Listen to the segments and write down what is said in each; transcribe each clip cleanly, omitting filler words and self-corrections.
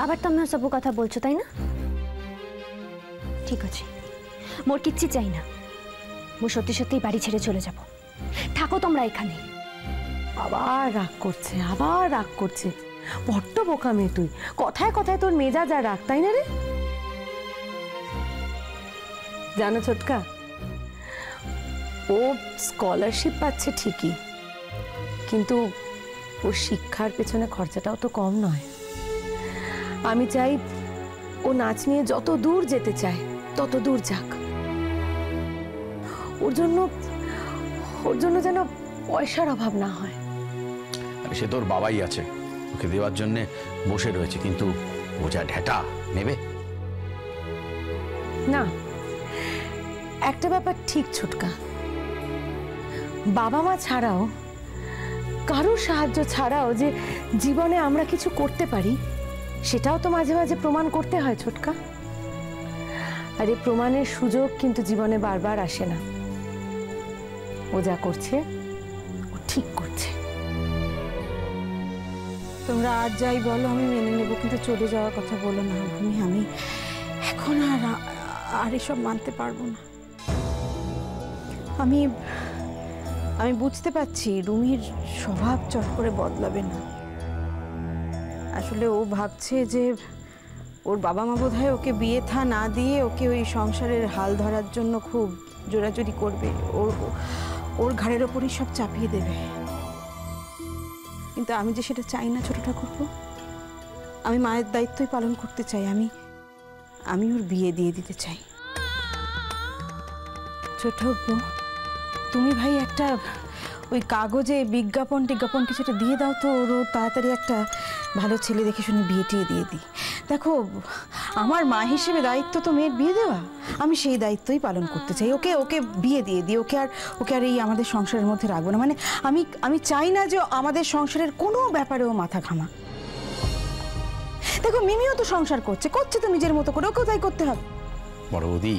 আবার তোমরা সব কথা বলছো তাই না? ঠিক আছে, মোর কিচ্ছু চাই না। মু সত্যি সত্যি বাড়ি ছেড়ে চলে যাব। থাকো তোমরা এখানে। আবার রাগ করছে, আবার রাগ করছে। বড্ড বোকা মেয়ে তুই, কথায় কথায় তোর মেজাজ আর রাগ, তাই না রে? জানো ছোটকা, ও স্কলারশিপ পাচ্ছে ঠিকই, কিন্তু ওর শিক্ষার পেছনে খরচাটাও তো কম নয়। আমি চাই ও নাচ নিয়ে যত দূর যেতে চায় তত দূর যাক। ওর জন্য যেন পয়সার অভাব না হয়। সে তোর বাবাই আছে, ওকে দেওয়ার জন্য বসে রয়েছে, কিন্তু ও যা ঢেটা নেবে না। একটা ব্যাপার ঠিক ছোটকা, বাবা মা ছাড়াও, কারো সাহায্য ছাড়াও যে জীবনে আমরা কিছু করতে পারি, সেটাও তো মাঝে মাঝে প্রমাণ করতে হয় ছোটকা। আর এই প্রমাণের সুযোগ কিন্তু জীবনে বারবার আসে না। ও যা করছে ও ঠিক করছে। তোমরা আজ যাই বলো আমি মেনে নেব, কিন্তু চলে যাওয়ার কথা বলো না। আমি এখন আর এসব মানতে পারবো না। আমি বুঝতে পারছি রুমির স্বভাব চট করে বদলাবে না। আসলে ও ভাবছে যে ওর বাবা মা বোধহয় ওকে বিয়ে থা না দিয়ে ওকে ওই সংসারের হাল ধরার জন্য খুব জোরাজুরি করবে, ওর ঘাড়ের ওপরই সব চাপিয়ে দেবে। কিন্তু আমি যে সেটা চাই না ছোট ঠাকুরপো। আমি মায়ের দায়িত্বই পালন করতে চাই। আমি ওর বিয়ে দিয়ে দিতে চাই। ছোট ঠাকুরপো, তুমি ভাই একটা ওই কাগজে বিজ্ঞাপন কিছুটা দিয়ে দাও তো, ওর তাড়াতাড়ি একটা ভালো ছেলে দেখে শুনে বিয়েটিয়ে দিয়ে দিই। দেখো, আমার মা হিসেবে দায়িত্ব তো মেয়ের বিয়ে দেওয়া, আমি সেই দায়িত্বই পালন করতে চাই। ওকে বিয়ে দিয়ে দিই। ওকে আর এই আমাদের সংসারের মধ্যে রাখবো না। মানে আমি চাই না যে আমাদের সংসারের কোনো ব্যাপারে ও মাথা ঘামা। দেখো, মিমিও তো সংসার করছে তো নিজের মতো করে, ওকেও তাই করতে হবে। বড় বৌদি,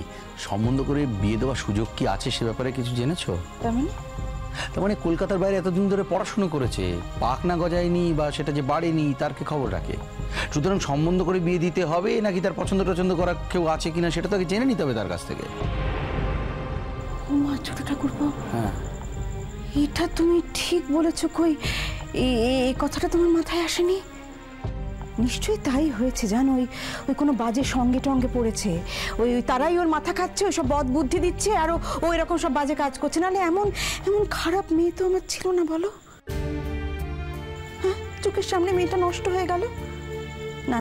সম্বন্ধ করে বিয়ে দেওয়ার সুযোগ কি আছে সে ব্যাপারে কিছু জেনেছো? তার মানে কলকাতার বাইরে এতদিন ধরে পড়াশুনো করেছে, পাক না গজায়নি বা সেটা যে বাড়েনি তার কে খবর রাখে। সুতরাং সম্বন্ধ করে বিয়ে দিতে হবে নাকি তার পছন্দ করা কেউ আছে কিনা সেটা তো আগে জেনে নিতে হবে তার কাছ থেকে। ছোট ঠাকুরপো, হ্যাঁ, এটা তুমি ঠিক বলেছো। কই এই কথাটা তোমার মাথায় আসেনি? নিশ্চয়ই তাই হয়েছে। জানো, ওই কোনো বাজে সঙ্গে টঙ্গে পড়েছে। ওই তারাই ওর মাথা খাচ্ছে, ওই সব বদ বুদ্ধি দিচ্ছে, আর ও এরকম সব বাজে কাজ করছে। নাহলে এমন খারাপ মেয়ে তো আমার ছিল না, বলো। হ্যাঁ, চোখের সামনে মেয়েটা নষ্ট হয়ে গেল না।